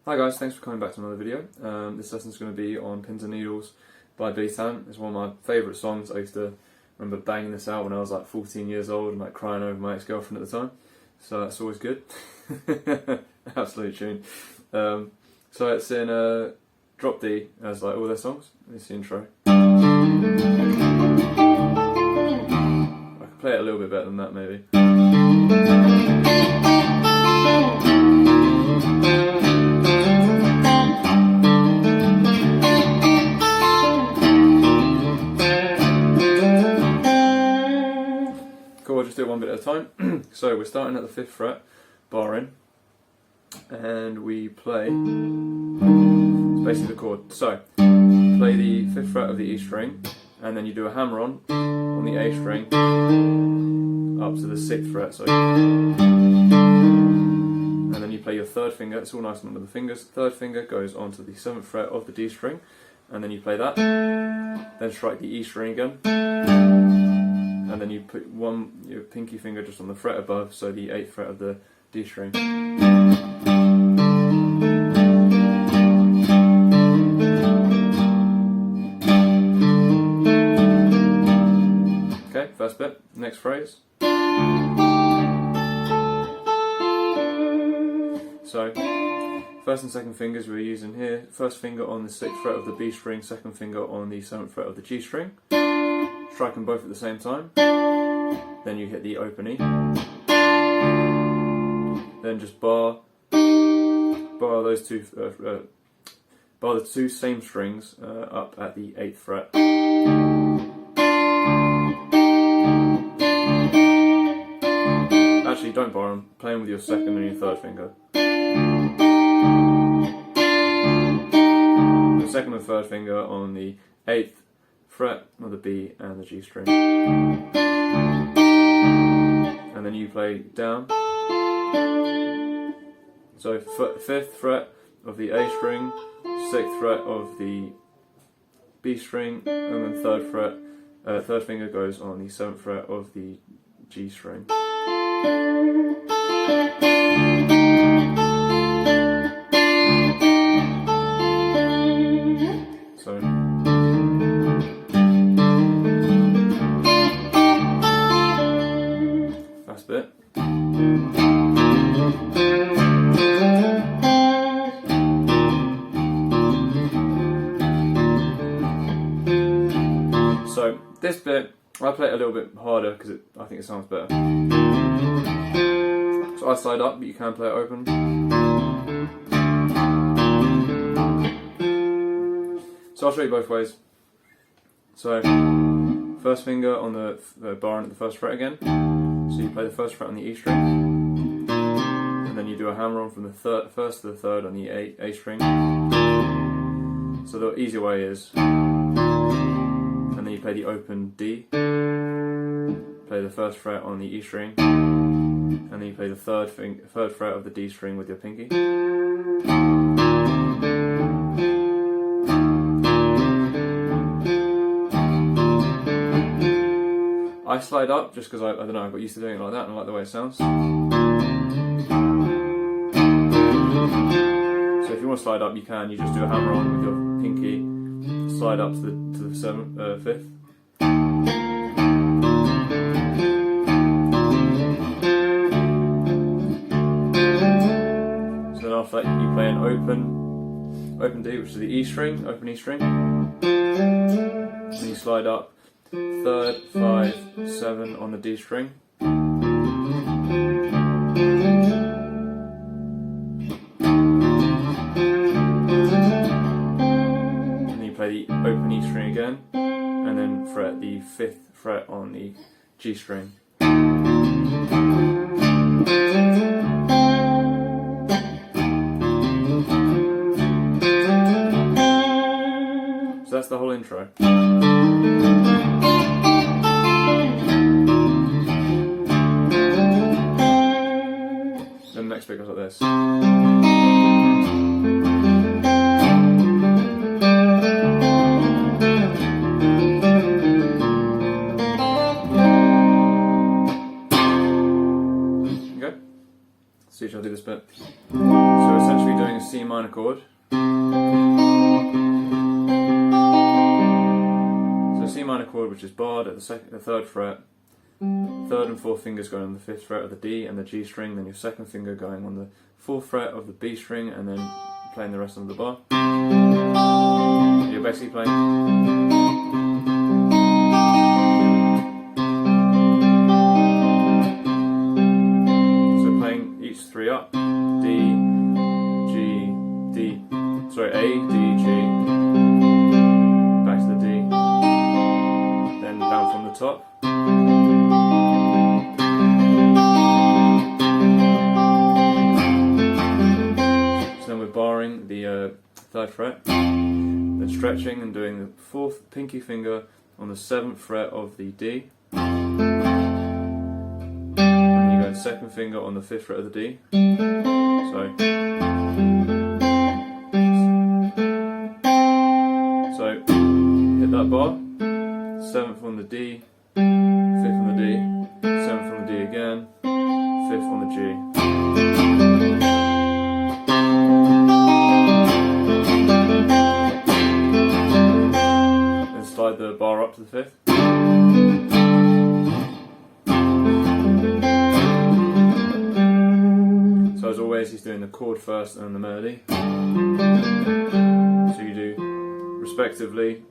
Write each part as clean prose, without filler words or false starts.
Hi guys, thanks for coming back to another video. This lesson's going to be on Pins and Needles by Billy Talent. It's one of my favourite songs. I used to remember banging this out when I was like 14 years old and like crying over my ex-girlfriend at the time. So that's always good. Absolute tune. So it's in drop D as like all their songs. It's the intro. I could play it a little bit better than that maybe. Cool, I'll just do it one bit at a time. So we're starting at the 5th fret, bar in, and we play, it's basically the chord. So, play the 5th fret of the E string, and then you do a hammer on the A string, up to the 6th fret, so, and then you play your 3rd finger, it's all nice and under the fingers, 3rd finger goes onto the 7th fret of the D string, and then you play that, then strike the E string again, and then you put your pinky finger just on the fret above, so the 8th fret of the D string. Okay, first bit, next phrase. So, first and second fingers we're using here. First finger on the 6th fret of the B string, second finger on the 7th fret of the G string. Strike them both at the same time. Then you hit the open E. Then just bar those bar the two same strings up at the 8th fret. Actually, don't bar them. Play them with your 2nd and your 3rd finger. The 2nd and 3rd finger on the 8th fret of the B and the G string. And then you play down. So 5th fret of the A string, 6th fret of the B string, and then 3rd fret, 3rd finger goes on the 7th fret of the G string. So last bit. So this bit, I play it a little bit harder because I think it sounds better. So I slide up, but you can play it open. So I'll show you both ways. So first finger on the bar at the 1st fret again. So you play the 1st fret on the E string, and then you do a hammer on from the 1st to the 3rd on the A string. So the easier way is, and then you play the open D, play the 1st fret on the E string, and then you play the 3rd fret of the D string with your pinky. I slide up just because I don't know, I got used to doing it like that and I like the way it sounds. So if you want to slide up, you can. You just do a hammer on with your pinky, slide up to the 5th. So then after that, you play an open D, which is the E string, open E string. Then you slide up 3rd, 5, 7 on the D string. And then you play the open E string again, and then fret the 5th fret on the G string. So that's the whole intro. Then the next bit goes like this. See, shall I do this bit? So essentially doing a C minor minor chord. So C minor chord, which is barred at the third fret, third and fourth fingers going on the fifth fret of the D and the G string, then your second finger going on the fourth fret of the B string, and then playing the rest of the bar. You're basically playing. Three up, D, G, D, sorry, A, D, G, back to the D, then down from the top. So then we're barring the third fret, then stretching and doing the fourth pinky finger on the seventh fret of the D. Second finger on the fifth fret of the D. So hit that bar, seventh on the D, fifth on the D, seventh on the D again, fifth on the G. Then slide the bar up to the fifth. As always, he's doing the chord first and then the melody. So you do, respectively,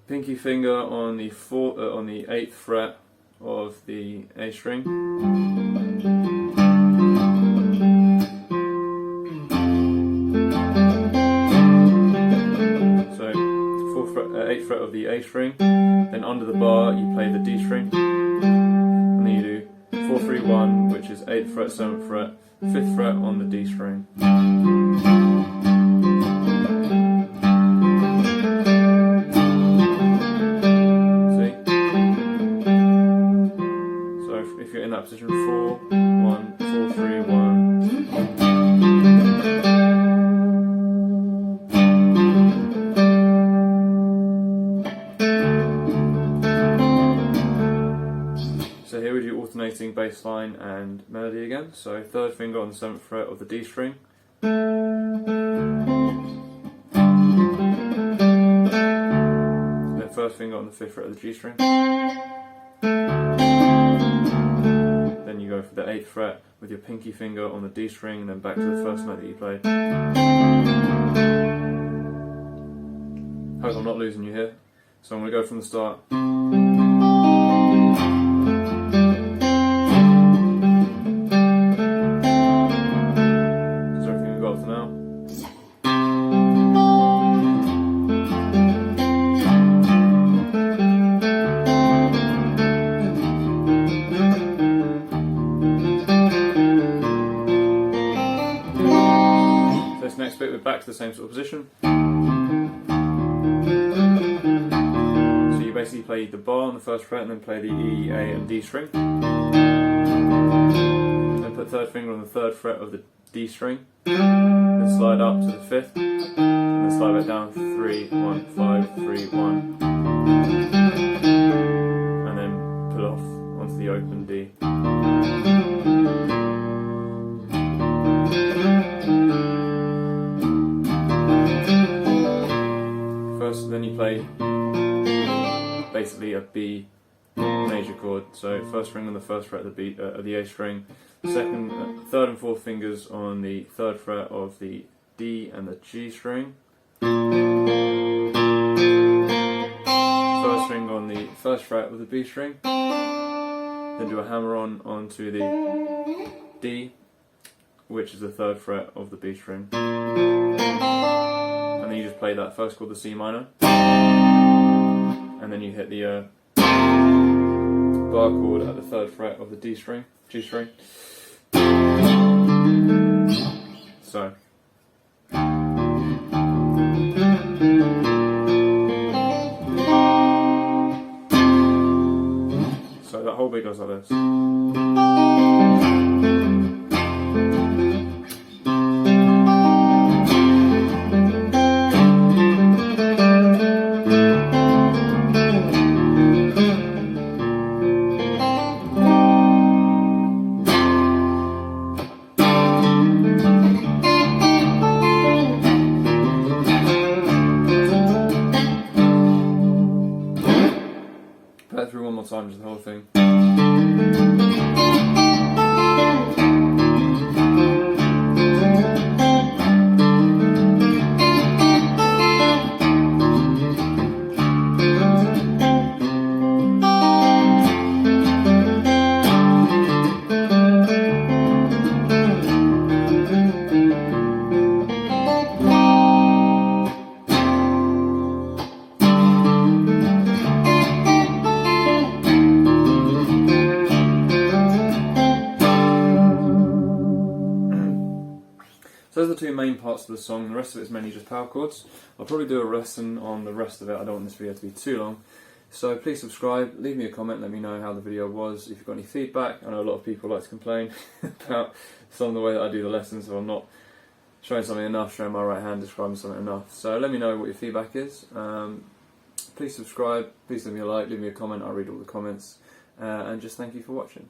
pinky finger on the eighth fret of the A string, so eighth fret of the A string. Then under the bar, you play the D string, and then you do 4, 3, 1, which is 8th fret, 7th fret, 5th fret on the D string. See? So if you're in that position, 4, 1, 4, 3, 1. So here we do alternating bass line and melody again. So third finger on the 7th fret of the D string. Then first finger on the 5th fret of the G string. Then you go for the 8th fret with your pinky finger on the D string, and then back to the first note that you played. Hope I'm not losing you here. So I'm going to go from the start. Next bit, we're back to the same sort of position. So you basically play the bar on the first fret and then play the E, A and D string. Then put third finger on the third fret of the D string. Then slide up to the fifth. And then slide back down 3, 1, 5, 3, 1. And then pull off onto the open D. Then you play basically a B major chord. So first string on the first fret of the A string, third and fourth fingers on the third fret of the D and the G string. First string on the first fret of the B string. Then do a hammer on onto the D, which is the third fret of the B string. And then you just play that first chord, the C minor, and then you hit the bar chord at the third fret of the D string, G string. So. So that whole bit goes like this. So those are the two main parts of the song. The rest of it is mainly just power chords. I'll probably do a lesson on the rest of it. I don't want this video to be too long. So please subscribe, leave me a comment, let me know how the video was. If you've got any feedback, I know a lot of people like to complain about some of the way that I do the lessons, so I'm not showing something enough, showing my right hand, describing something enough. So let me know what your feedback is. Please subscribe, please leave me a like, leave me a comment, I'll read all the comments. And just thank you for watching.